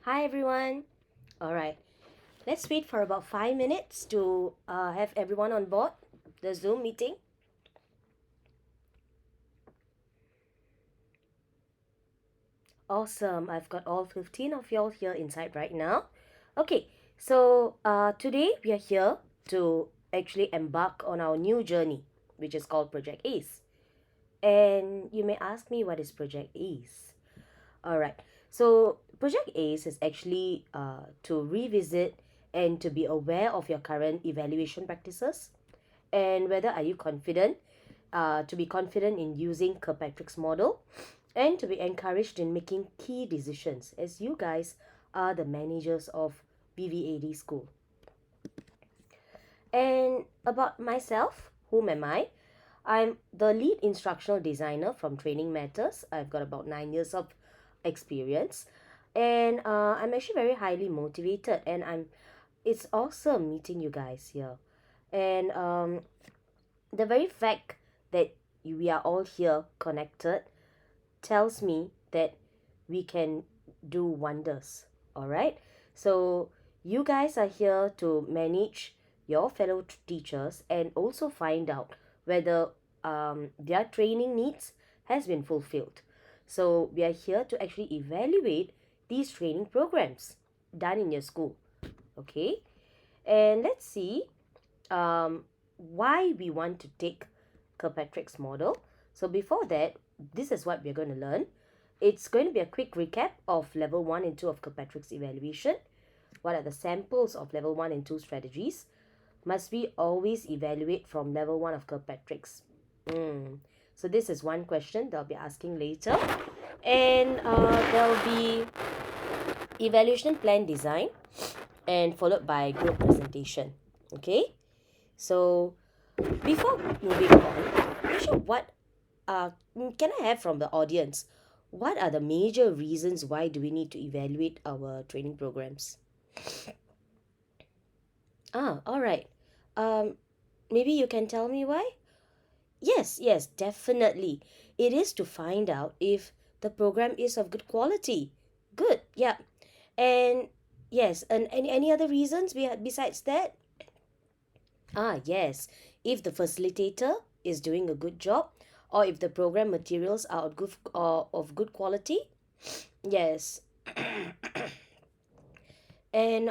Hi everyone. All right, let's wait for about 5 minutes to have everyone on board the Zoom meeting. Awesome. I've got all 15 of y'all here inside right now. Okay, so today we are here to actually embark on our new journey, which is called Project ACE. And you may ask me, what is Project ACE? All right. So Project ACE is actually to revisit and to be aware of your current evaluation practices, and whether are you confident, to be confident in using Kirkpatrick's model, and to be encouraged in making key decisions, as you guys are the managers of BVAD school. And about myself, whom am I? I'm the lead instructional designer from Training Matters. I've got about 9 years of experience, and I'm actually very highly motivated. And it's awesome meeting you guys here. And the very fact that we are all here connected tells me that we can do wonders. All right. So you guys are here to manage your fellow teachers and also find out whether their training needs has been fulfilled. So we are here to actually evaluate these training programs done in your school. Okay. And let's see why we want to take Kirkpatrick's model. So before that, this is what we're going to learn. It's going to be a quick recap of level 1 and 2 of Kirkpatrick's evaluation. What are the samples of level 1 and 2 strategies? Must we always evaluate from level 1 of Kirkpatrick's? So this is one question they'll be asking later. And there'll be evaluation plan design and followed by group presentation. Okay? So before moving on, Risha, what can I have from the audience? What are the major reasons why do we need to evaluate our training programs? All right. Um, Maybe you can tell me why? Yes, definitely. It is to find out if the program is of good quality. Good, yeah. And yes, and any other reasons besides that? Yes. If the facilitator is doing a good job, or if the program materials are of good quality. Yes. And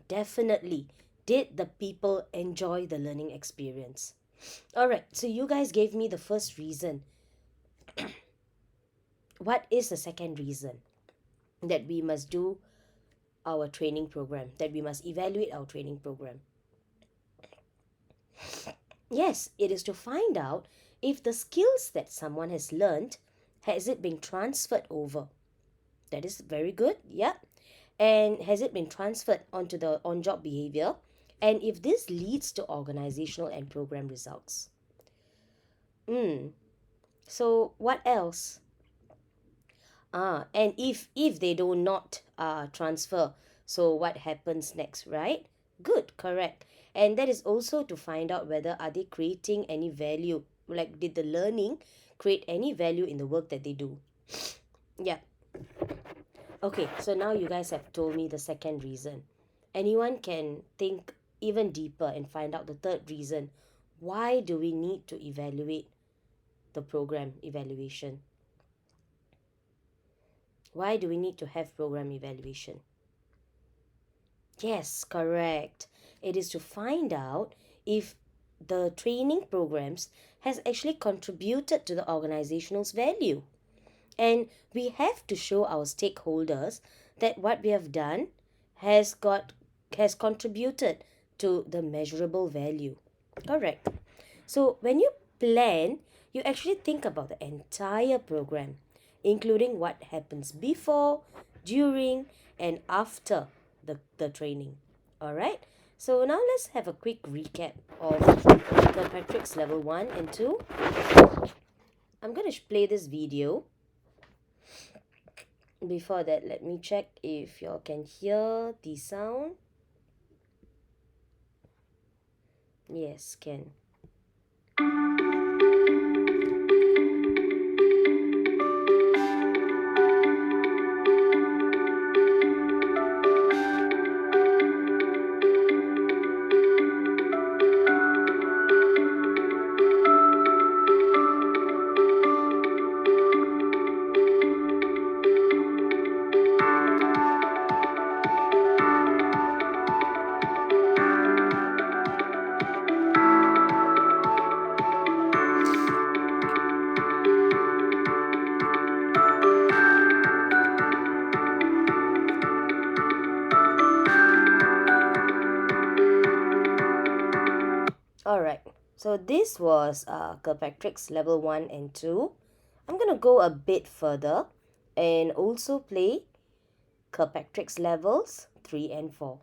definitely. Did the people enjoy the learning experience? All right. So you guys gave me the first reason. What is the second reason that we must do our training program? That we must evaluate our training program? Yes, it is to find out if the skills that someone has learned has it been transferred over. That is very good. Yeah. And has it been transferred onto the on-job behavior? And if this leads to organizational and program results. So what else? And if they do not transfer, so what happens next, right? Good, correct. And that is also to find out whether are they creating any value, like did the learning create any value in the work that they do. Yeah. Okay, so now you guys have told me the second reason. Anyone can think even deeper and find out the third reason. Why do we need to evaluate the program evaluation? Why do we need to have program evaluation? Yes, correct. It is to find out if the training programs has actually contributed to the organizational's value. And we have to show our stakeholders that what we have done has got has contributed to the measurable value. Correct. So when you plan, you actually think about the entire program, including what happens before, during, and after the training. All right. So now let's have a quick recap of the Patrick's level 1 and 2. I'm going to play this video. Before that, let me check if y'all can hear the sound. Yes, can. So this was Kirkpatrick's level 1 and 2. I'm going to go a bit further and also play Kirkpatrick's levels 3 and 4.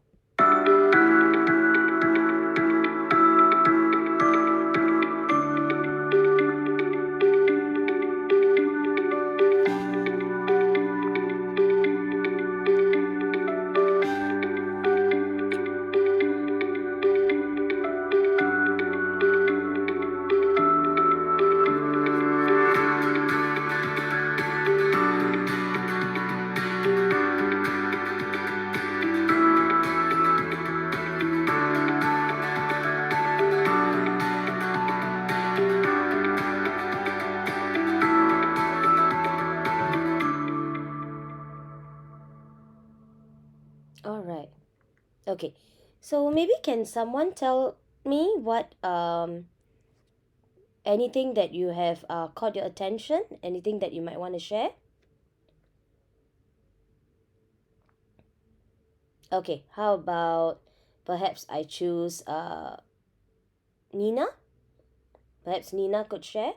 All right. Okay. So maybe can someone tell me what anything that you have caught your attention? Anything that you might want to share? Okay. How about perhaps I choose Nina? Perhaps Nina could share?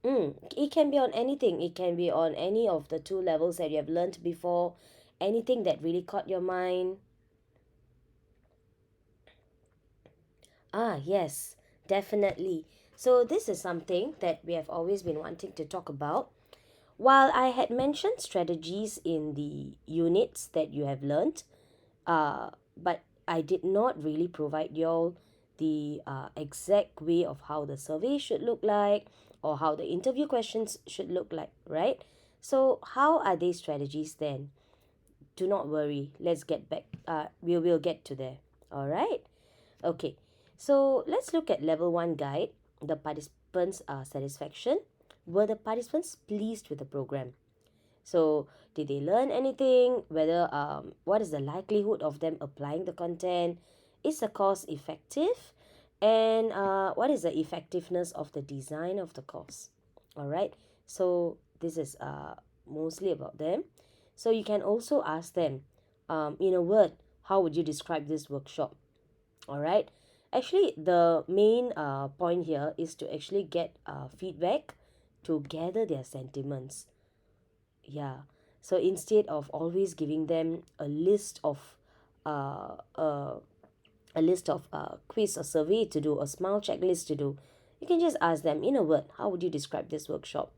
It can be on anything. It can be on any of the two levels that you have learnt before. Anything that really caught your mind. Ah, yes, definitely. So this is something that we have always been wanting to talk about. While I had mentioned strategies in the units that you have learnt, but I did not really provide you all the exact way of how the survey should look like or how the interview questions should look like, right? So how are these strategies then? Do not worry. Let's get back. We will get to there. All right. Okay. So let's look at level one guide. The participants' satisfaction. Were the participants pleased with the program? So, did they learn anything? Whether what is the likelihood of them applying the content? Is the course effective? And what is the effectiveness of the design of the course? All right. So this is mostly about them. So you can also ask them, in a word, how would you describe this workshop? All right. Actually, the main point here is to actually get feedback to gather their sentiments. Yeah. So instead of always giving them uh, uh, a list of quiz or survey to do, a smile checklist to do, you can just ask them in a word, how would you describe this workshop?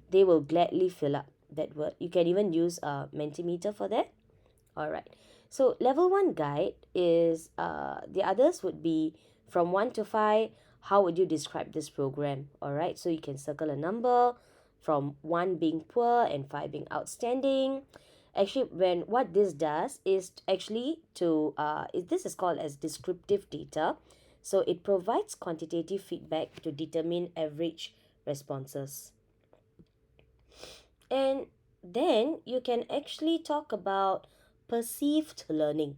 They will gladly fill up that word. You can even use a Mentimeter for that. All right. So level 1 guide is the others would be from 1 to 5. How would you describe this program? All right. So you can circle a number from 1 being poor and 5 being outstanding. Actually, when what this does is actually to this is called as descriptive data. So it provides quantitative feedback to determine average responses. And then you can actually talk about perceived learning.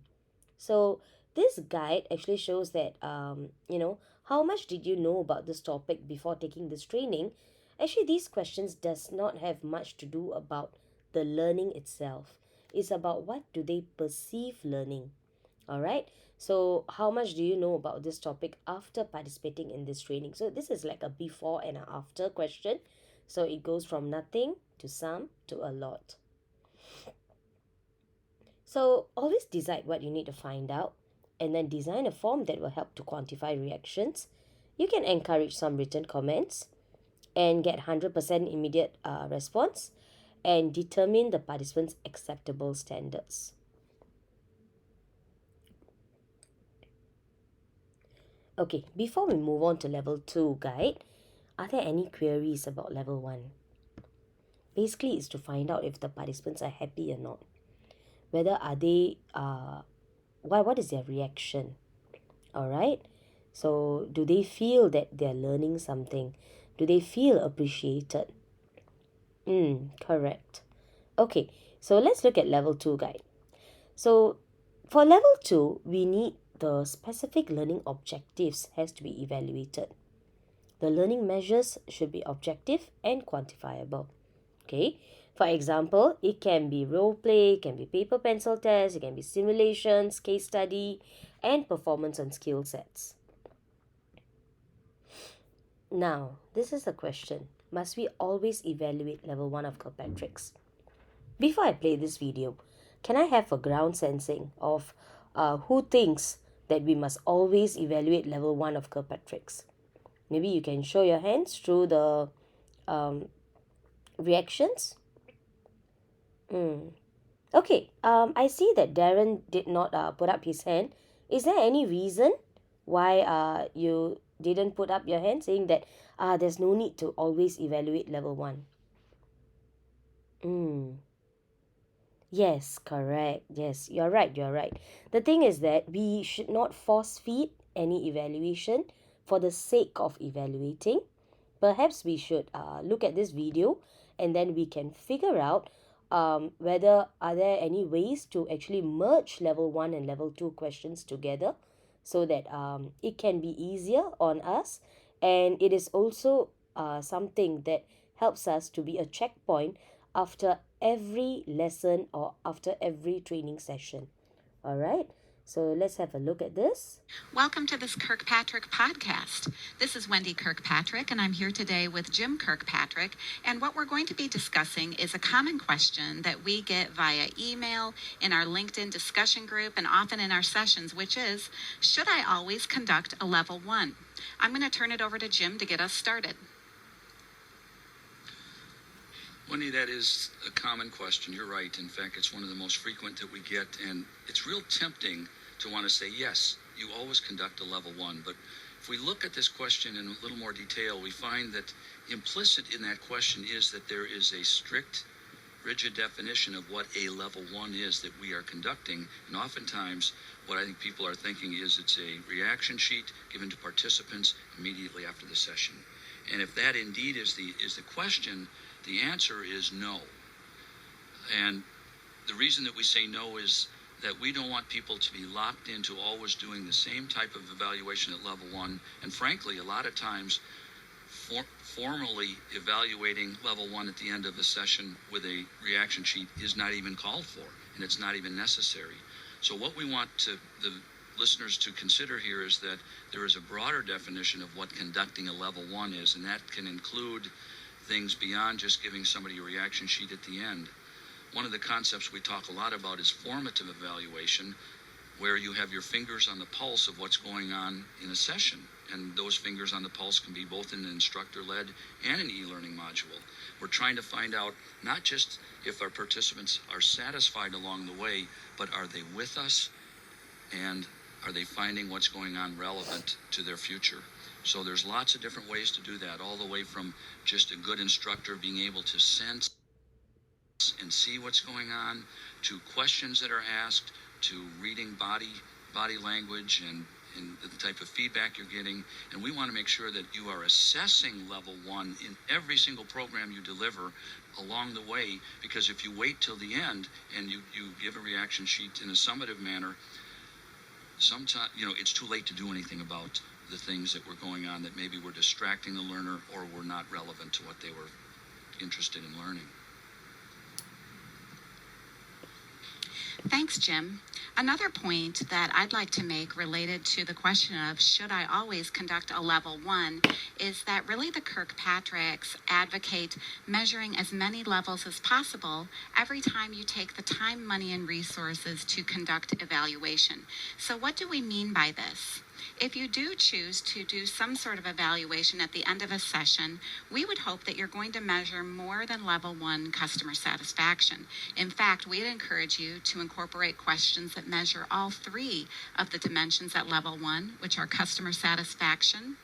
So this guide actually shows that how much did you know about this topic before taking this training? Actually, these questions does not have much to do about the learning itself. It's about what do they perceive learning. All right. So how much do you know about this topic after participating in this training? So this is like a before and a after question. So it goes from nothing to some to a lot. So always decide what you need to find out and then design a form that will help to quantify reactions. You can encourage some written comments and get 100% immediate response and determine the participants' acceptable standards. Okay, before we move on to level 2 guide, are there any queries about level 1? Basically, it's to find out if the participants are happy or not. Whether are they what is their reaction? All right. So, do they feel that they're learning something? Do they feel appreciated? Correct. Okay. So, let's look at level 2 guide. So, for level 2, we need the specific learning objectives has to be evaluated. The learning measures should be objective and quantifiable. Okay. For example, it can be role play, it can be paper pencil test, it can be simulations, case study, and performance on skill sets. Now, this is a question. Must we always evaluate level 1 of Kirkpatrick's? Before I play this video, can I have a ground sensing of who thinks that we must always evaluate level 1 of Kirkpatrick's? Maybe you can show your hands through the um, reactions. Okay, I see that Darren did not put up his hand. Is there any reason why you didn't put up your hand, saying that there's no need to always evaluate level 1? Mm. Yes, correct. Yes, you're right. You're right. The thing is that we should not force feed any evaluation for the sake of evaluating. Perhaps we should look at this video and then we can figure out whether are there any ways to actually merge level 1 and level 2 questions together so that it can be easier on us, and it is also something that helps us to be a checkpoint after every lesson or after every training session. All right, so let's have a look at this. Welcome to this Kirkpatrick podcast. This is Wendy Kirkpatrick, and I'm here today with Jim Kirkpatrick. And what we're going to be discussing is a common question that we get via email, in our LinkedIn discussion group, and often in our sessions, which is, should I always conduct a level 1? I'm going to turn it over to Jim to get us started. Wendy, that is a common question. You're right. In fact, it's one of the most frequent that we get, and it's real tempting to want to say, yes, you always conduct a level 1. But if we look at this question in a little more detail, we find that implicit in that question is that there is a strict, rigid definition of what a level 1 is that we are conducting. And oftentimes, what I think people are thinking is it's a reaction sheet given to participants immediately after the session. And if that indeed is the question, the answer is no. And the reason that we say no is that we don't want people to be locked into always doing the same type of evaluation at level 1. And frankly, a lot of times, formally evaluating level 1 at the end of a session with a reaction sheet is not even called for, and it's not even necessary. So what we want the listeners to consider here is that there is a broader definition of what conducting a level 1 is, and that can include things beyond just giving somebody a reaction sheet at the end. One of the concepts we talk a lot about is formative evaluation, where you have your fingers on the pulse of what's going on in a session. And those fingers on the pulse can be both in an instructor-led and an e-learning module. We're trying to find out not just if our participants are satisfied along the way, but are they with us, and are they finding what's going on relevant to their future? So there's lots of different ways to do that, all the way from just a good instructor being able to sense and see what's going on, to questions that are asked, to reading body language and the type of feedback you're getting. And we want to make sure that you are assessing level 1 in every single program you deliver along the way, because if you wait till the end and you give a reaction sheet in a summative manner, sometimes, it's too late to do anything about the things that were going on that maybe were distracting the learner or were not relevant to what they were interested in learning. Thanks, Jim. Another point that I'd like to make related to the question of should I always conduct a level 1 is that really the Kirkpatricks advocate measuring as many levels as possible every time you take the time, money, and resources to conduct evaluation. So what do we mean by this? If you do choose to do some sort of evaluation at the end of a session, we would hope that you're going to measure more than level 1 customer satisfaction. In fact, we'd encourage you to incorporate questions that measure all 3 of the dimensions at level 1, which are customer satisfaction,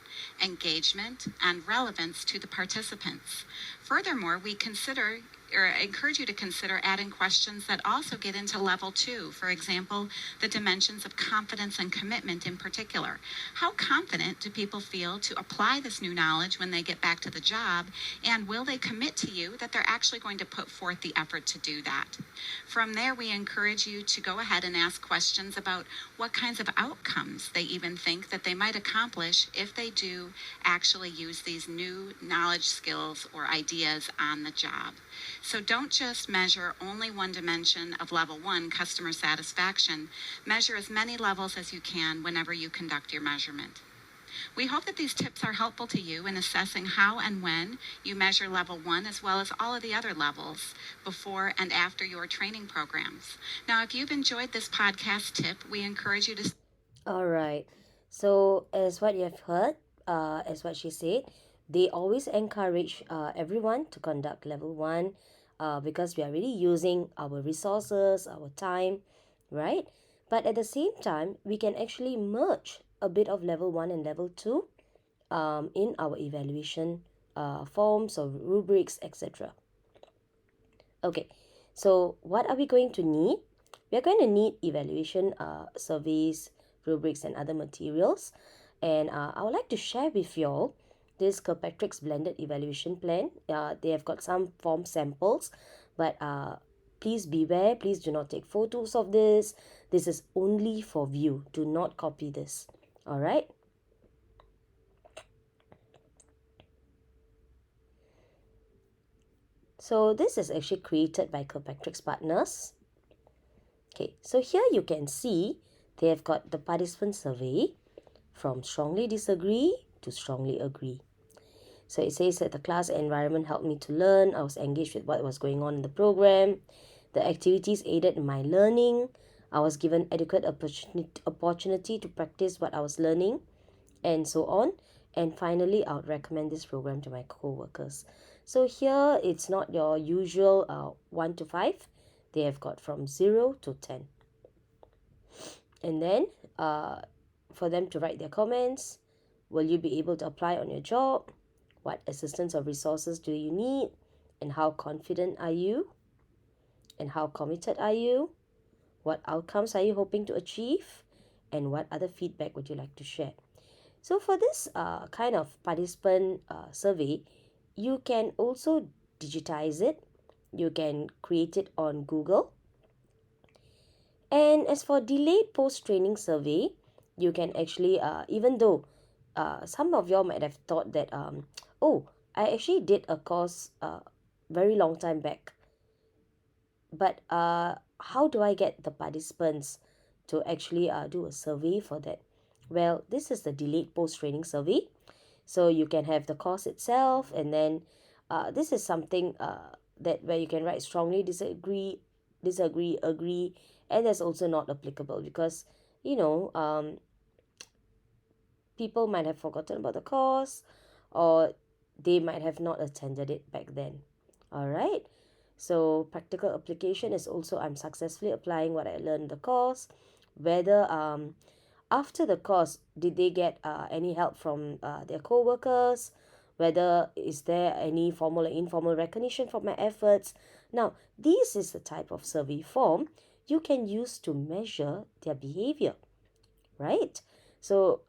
engagement, and relevance to the participants. Furthermore, we encourage you to consider adding questions that also get into level 2. For example, the dimensions of confidence and commitment in particular. How confident do people feel to apply this new knowledge when they get back to the job? And will they commit to you that they're actually going to put forth the effort to do that? From there, we encourage you to go ahead and ask questions about what kinds of outcomes they even think that they might accomplish if they do actually use these new knowledge, skills, or ideas on the job. So don't just measure only one dimension of level 1, customer satisfaction. Measure as many levels as you can whenever you conduct your measurement. We hope that these tips are helpful to you in assessing how and when you measure level 1 as well as all of the other levels before and after your training programs. Now, if you've enjoyed this podcast tip, we encourage you to. All right. So, as what you have heard, as what she said, they always encourage everyone to conduct level one because we are really using our resources, our time, right? But at the same time, we can actually merge a bit of level one and level two in our evaluation forms or rubrics, etc. Okay, so what are we going to need? We are going to need evaluation surveys, rubrics, and other materials. And I would like to share with you all this Kirkpatrick's blended evaluation plan. They have got some form samples, but please beware, please do not take photos of this. This is only for view. Do not copy this. All right. So this is actually created by Kirkpatrick's partners. Okay, so here you can see they have got the participant survey from strongly disagree to strongly agree. So it says that the class environment helped me to learn. I was engaged with what was going on in the program. The activities aided in my learning. I was given adequate opportunity to practice what I was learning, and so on. And finally, I would recommend this program to my co-workers. So here, it's not your usual 1 to 5. They have got from 0 to 10. And then for them to write their comments. Will you be able to apply on your job? What assistance or resources do you need? And how confident are you? And how committed are you? What outcomes are you hoping to achieve? And what other feedback would you like to share? So for this kind of participant survey, you can also digitize it. You can create it on Google. And as for delayed post-training survey, you can actually, even though some of y'all might have thought that, oh, I actually did a course very long time back. But how do I get the participants to actually do a survey for that? Well, this is the delayed post-training survey. So you can have the course itself, and then this is something that where you can write strongly disagree, agree, and that's also not applicable because you know people might have forgotten about the course, or they might have not attended it back then. All right. So practical application is also I'm successfully applying what I learned in the course. Whether after the course did they get any help from their co-workers, whether is there any formal or informal recognition for my efforts. Now this is the type of survey form you can use to measure their behavior, right? So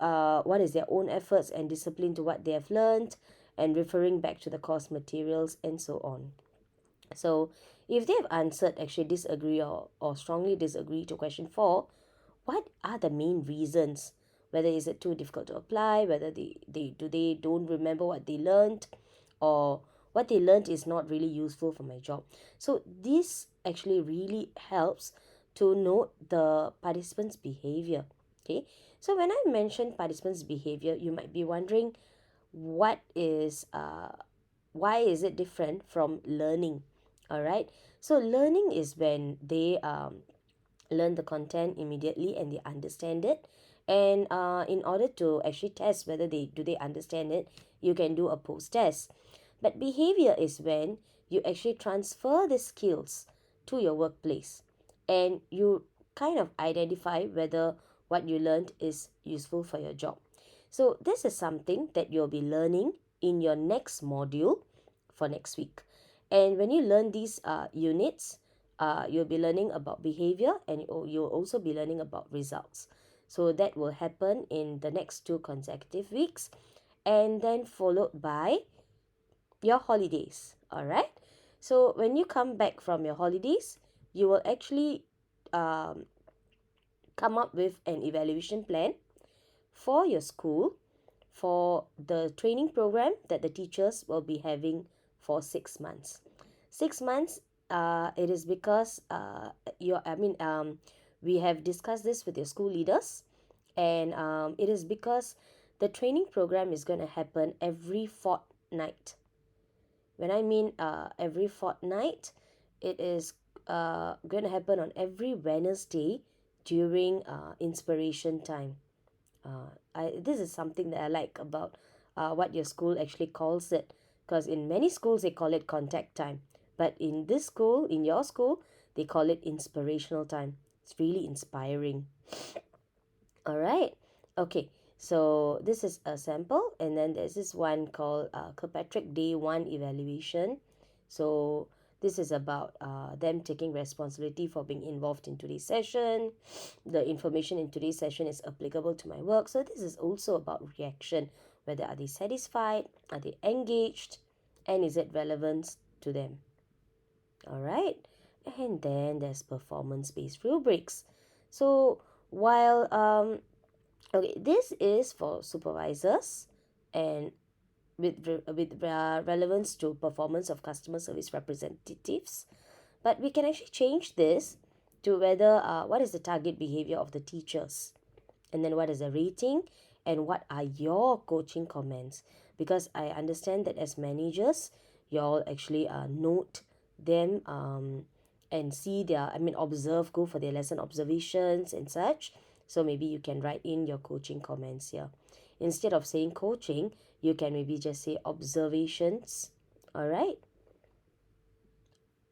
what is their own efforts and discipline to what they have learned, and referring back to the course materials and so on. So if they have answered actually disagree or strongly disagree to question 4, what are the main reasons? Whether is it too difficult to apply, whether they don't remember what they learned, or what they learned is not really useful for my job. So this actually really helps to note the participants' behavior. Okay, so when I mention participants' behavior, you might be wondering what is why is it different from learning. All right, so learning is when they learn the content immediately and they understand it, and in order to actually test whether they understand it, you can do a post test. But behavior is when you actually transfer the skills to your workplace, and you kind of identify whether what you learned is useful for your job. So this is something that you'll be learning in your next module for next week. And when you learn these units, you'll be learning about behavior, and you'll also be learning about results. So that will happen in the next 2 consecutive weeks, and then followed by your holidays. All right. So when you come back from your holidays, you will actually um, come up with an evaluation plan for your school for the training program that the teachers will be having for 6 months. 6 months, it is because we have discussed this with your school leaders, and it is because the training program is going to happen every fortnight. When I mean every fortnight, it is going to happen on every Wednesday during inspiration time. This is something that I like about what your school actually calls it, because in many schools they call it contact time, but in this school, in your school, they call it inspirational time. It's really inspiring. All right. Okay. So this is a sample, and then there's this one called Kirkpatrick Day 1 evaluation. So this is about them taking responsibility for being involved in today's session. The information in today's session is applicable to my work. So this is also about reaction. Whether are they satisfied, are they engaged, and is it relevant to them? All right. And then there's performance-based rubrics. So while okay, this is for supervisors and with relevance to performance of customer service representatives, but we can actually change this to whether what is the target behavior of the teachers, and then what is the rating, and what are your coaching comments, because I understand that as managers you all actually note them and see their, I mean, observe, go for their lesson observations and such. So maybe you can write in your coaching comments here. Instead of saying coaching, you can maybe just say observations. All right.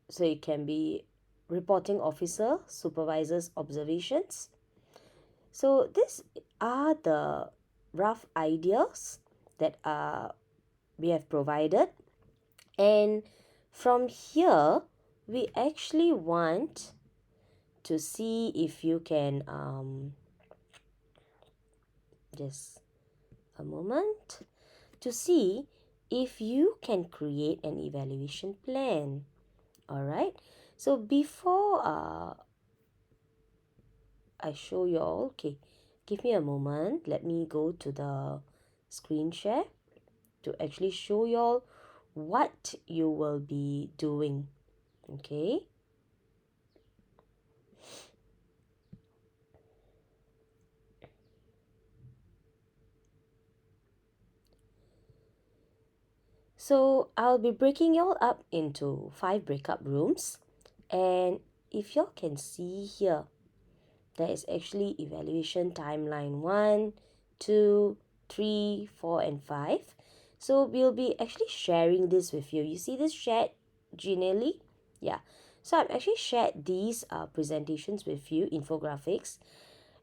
So it can be reporting officer, supervisor's observations. So these are the rough ideas that we have provided. And from here, we actually want to see if you can, just a moment, to see if you can create an evaluation plan. All right. So before I show you all, okay, give me a moment. Let me go to the screen share to actually show you all what you will be doing. Okay. So I'll be breaking y'all up into 5 breakup rooms, and if y'all can see here, there is actually evaluation timeline 1, 2, 3, 4, and 5. So we'll be actually sharing this with you. You see this shared generally? Yeah. So I've actually shared these presentations with you, infographics,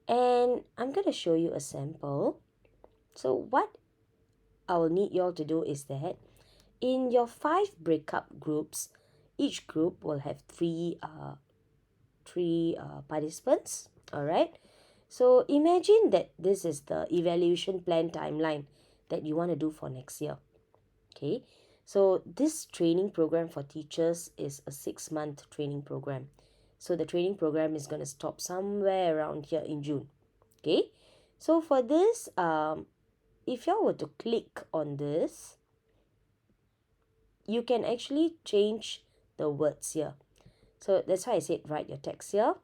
and I'm going to show you a sample. So what I will need you all to do is that in your 5 breakup groups, each group will have three participants. All right. So imagine that this is the evaluation plan timeline that you want to do for next year. Okay. So this training program for teachers is a 6-month training program. So the training program is going to stop somewhere around here in June. Okay. So for this, if you were to click on this, you can actually change the words here. So that's why I said write your text here.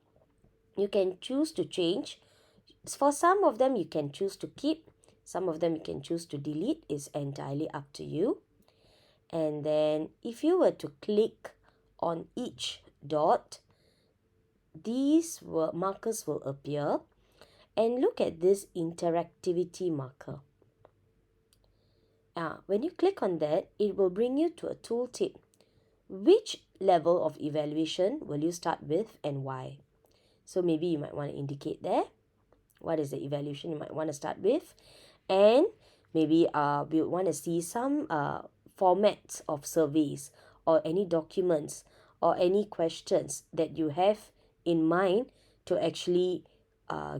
You can choose to change. For some of them you can choose to keep, some of them you can choose to delete. It's entirely up to you. And then if you were to click on each dot, these markers will appear, and look at this interactivity marker. When you click on that, it will bring you to a tooltip. Which level of evaluation will you start with and why? So maybe you might want to indicate there what is the evaluation you might want to start with, and maybe we want to see some formats of surveys or any documents or any questions that you have in mind to actually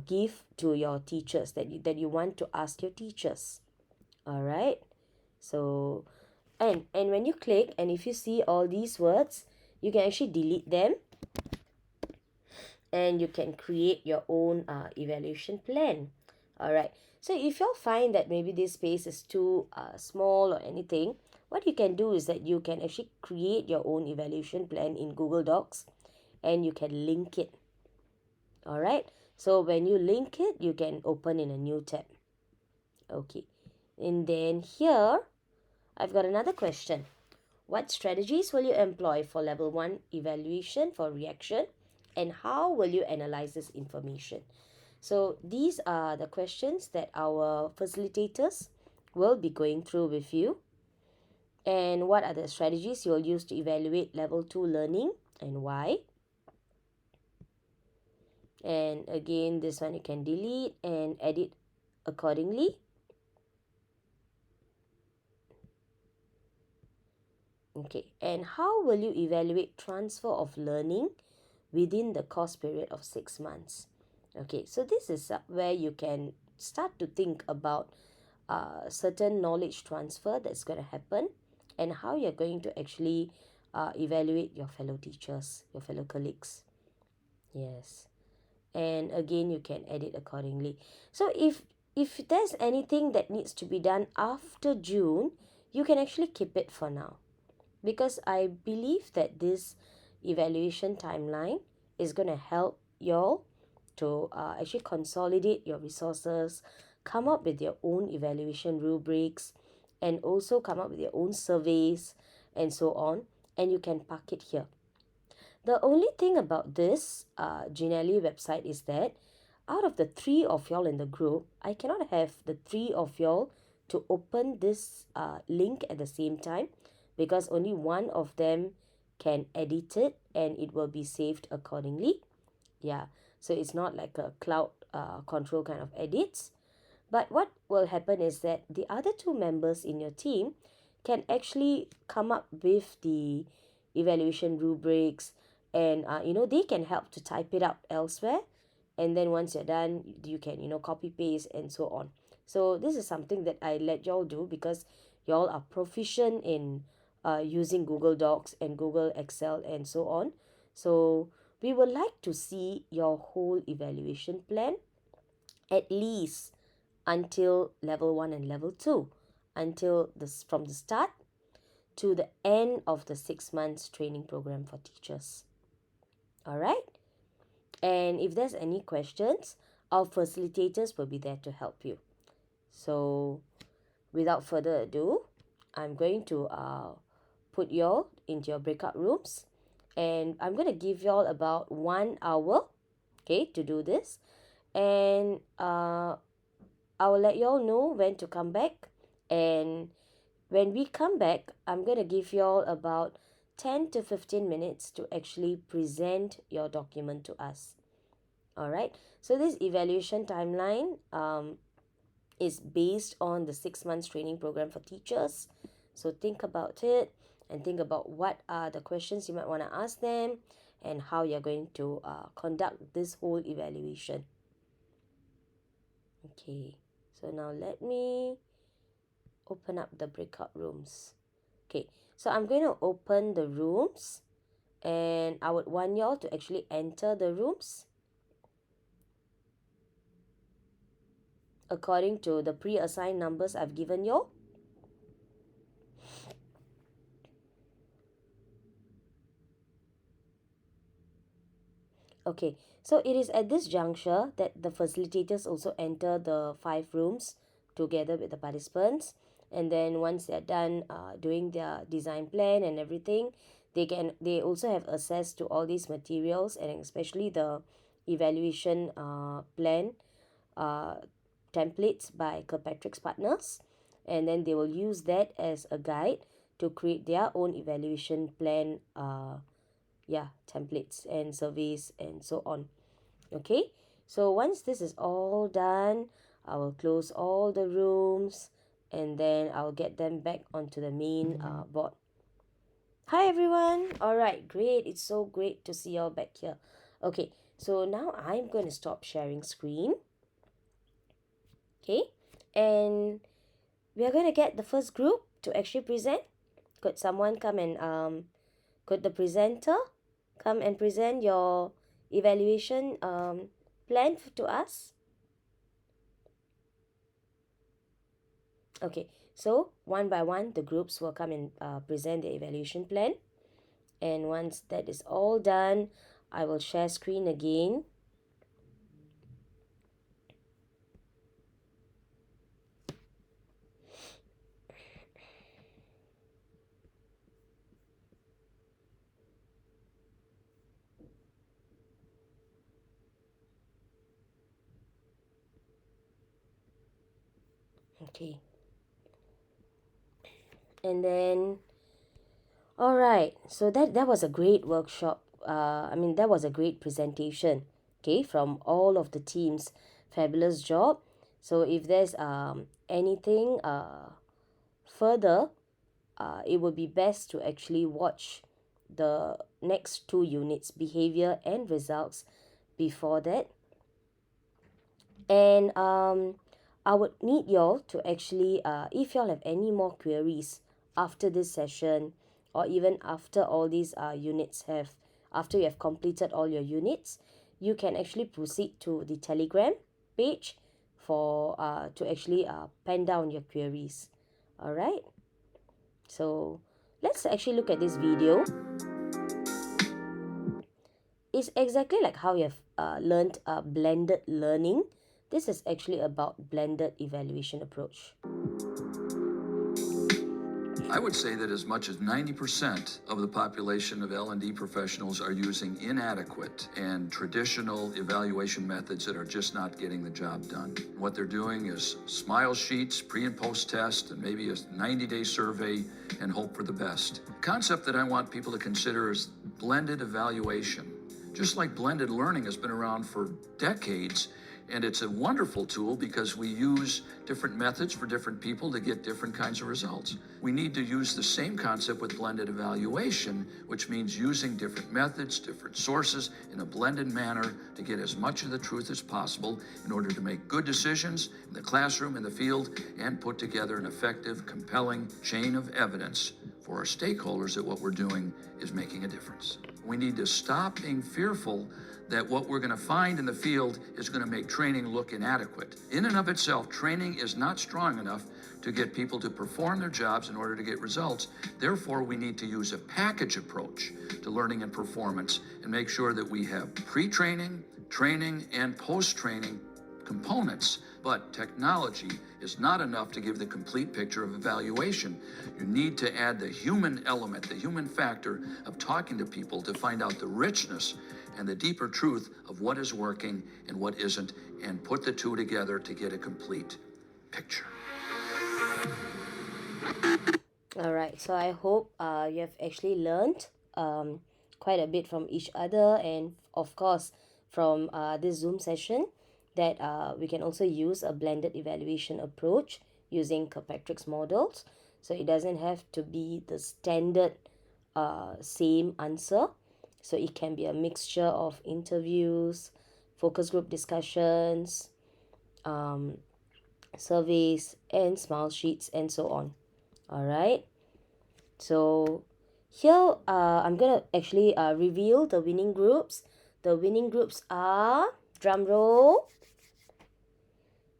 give to your teachers, that you want to ask your teachers. All right. So and when you click, and if you see all these words, you can actually delete them, and you can create your own evaluation plan. All right. So if you'll find that maybe this space is too small or anything, what you can do is that you can actually create your own evaluation plan in Google Docs, and you can link it. All right. So when you link it, you can open in a new tab. Okay. And then here, I've got another question. What strategies will you employ for level 1 evaluation for reaction? And how will you analyze this information? So these are the questions that our facilitators will be going through with you. And what are the strategies you'll use to evaluate level 2 learning and why? And again, this one you can delete and edit accordingly. Okay, and how will you evaluate transfer of learning within the course period of 6 months? Okay, so this is where you can start to think about certain knowledge transfer that's going to happen and how you're going to actually evaluate your fellow teachers, your fellow colleagues. Yes, and again you can edit accordingly. So if there's anything that needs to be done after June, you can actually keep it for now, because I believe that this evaluation timeline is going to help y'all to actually consolidate your resources, come up with your own evaluation rubrics, and also come up with your own surveys and so on, and you can park it here. The only thing about this Genially website is that out of the three of y'all in the group, I cannot have the three of y'all to open this link at the same time, because only one of them can edit it and it will be saved accordingly. Yeah, so it's not like a cloud control kind of edits. But what will happen is that the other two members in your team can actually come up with the evaluation rubrics, and they can help to type it out elsewhere, and then once you're done you can copy paste and so on. So this is something that I let y'all do because y'all are proficient in using Google Docs and Google Excel and so on. So we would like to see your whole evaluation plan, at least until level 1 and level 2, until this from the start to the end of the 6 months training program for teachers. All right, and if there's any questions, our facilitators will be there to help you. So without further ado, I'm going to put y'all into your breakout rooms, and I'm going to give y'all about 1 hour, okay, to do this. And I will let y'all know when to come back. And when we come back, I'm going to give y'all about 10 to 15 minutes to actually present your document to us. All right, so this evaluation timeline is based on the 6 months training program for teachers. So think about it and think about what are the questions you might want to ask them and how you're going to conduct this whole evaluation. Okay, so now let me open up the breakout rooms. Okay, so I'm going to open the rooms, and I would want y'all to actually enter the rooms according to the pre-assigned numbers I've given y'all. Okay, so it is at this juncture that the facilitators also enter the 5 rooms together with the participants. And then once they're done doing their design plan and everything, they also have access to all these materials, and especially the evaluation plan uh, templates by Kirkpatrick's partners. And then they will use that as a guide to create their own evaluation plan templates and surveys and so on. Okay, so once this is all done, I will close all the rooms, and then I'll get them back onto the main board. Hi everyone. All right, great. It's so great to see you all back here. Okay, so now I'm going to stop sharing screen. Okay, and we are going to get the first group to actually present. Could someone come and could the presenter come and present your evaluation plan to us? Okay, so one by one, the groups will come and present the evaluation plan. And once that is all done, I will share screen again. Okay. And then, all right. So that was a great workshop. That was a great presentation. Okay, from all of the teams. Fabulous job. So if there's anything further, it would be best to actually watch the next two units, behavior and results, before that. And I would need y'all to actually, if y'all have any more queries after this session, or even after all these units have, after you have completed all your units, you can actually proceed to the Telegram page for to actually pen down your queries. All right. So let's actually look at this video. It's exactly like how you have learned blended learning. This is actually about blended evaluation approach. I would say that as much as 90% of the population of L&D professionals are using inadequate and traditional evaluation methods that are just not getting the job done. What they're doing is smile sheets, pre and post test, and maybe a 90-day survey and hope for the best. The concept that I want people to consider is blended evaluation. Just like blended learning has been around for decades, and it's a wonderful tool because we use different methods for different people to get different kinds of results. We need to use the same concept with blended evaluation, which means using different methods, different sources in a blended manner to get as much of the truth as possible in order to make good decisions in the classroom, in the field, and put together an effective, compelling chain of evidence for our stakeholders that what we're doing is making a difference. We need to stop being fearful that what we're going to find in the field is going to make training look inadequate. In and of itself, training is not strong enough to get people to perform their jobs in order to get results. Therefore, we need to use a package approach to learning and performance and make sure that we have pre-training, training, and post-training components, but technology is not enough to give the complete picture of evaluation. You need to add the human element, the human factor of talking to people to find out the richness and the deeper truth of what is working and what isn't, and put the two together to get a complete picture. All right. So I hope you have actually learned quite a bit from each other, and of course from this Zoom session, that we can also use a blended evaluation approach using Kirkpatrick's models. So it doesn't have to be the standard same answer. So it can be a mixture of interviews, focus group discussions, surveys, and smile sheets, and so on. All right. So here I'm gonna actually reveal the winning groups. The winning groups are, drum roll,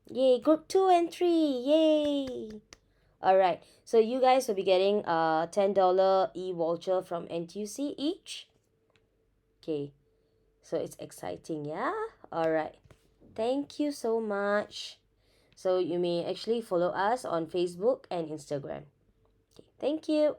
yay, group 2 and 3, yay. All right, so you guys will be getting a $10 e-voucher from NTUC each. Okay, so it's exciting, yeah. All right, thank you so much. So you may actually follow us on Facebook and Instagram. Okay, thank you.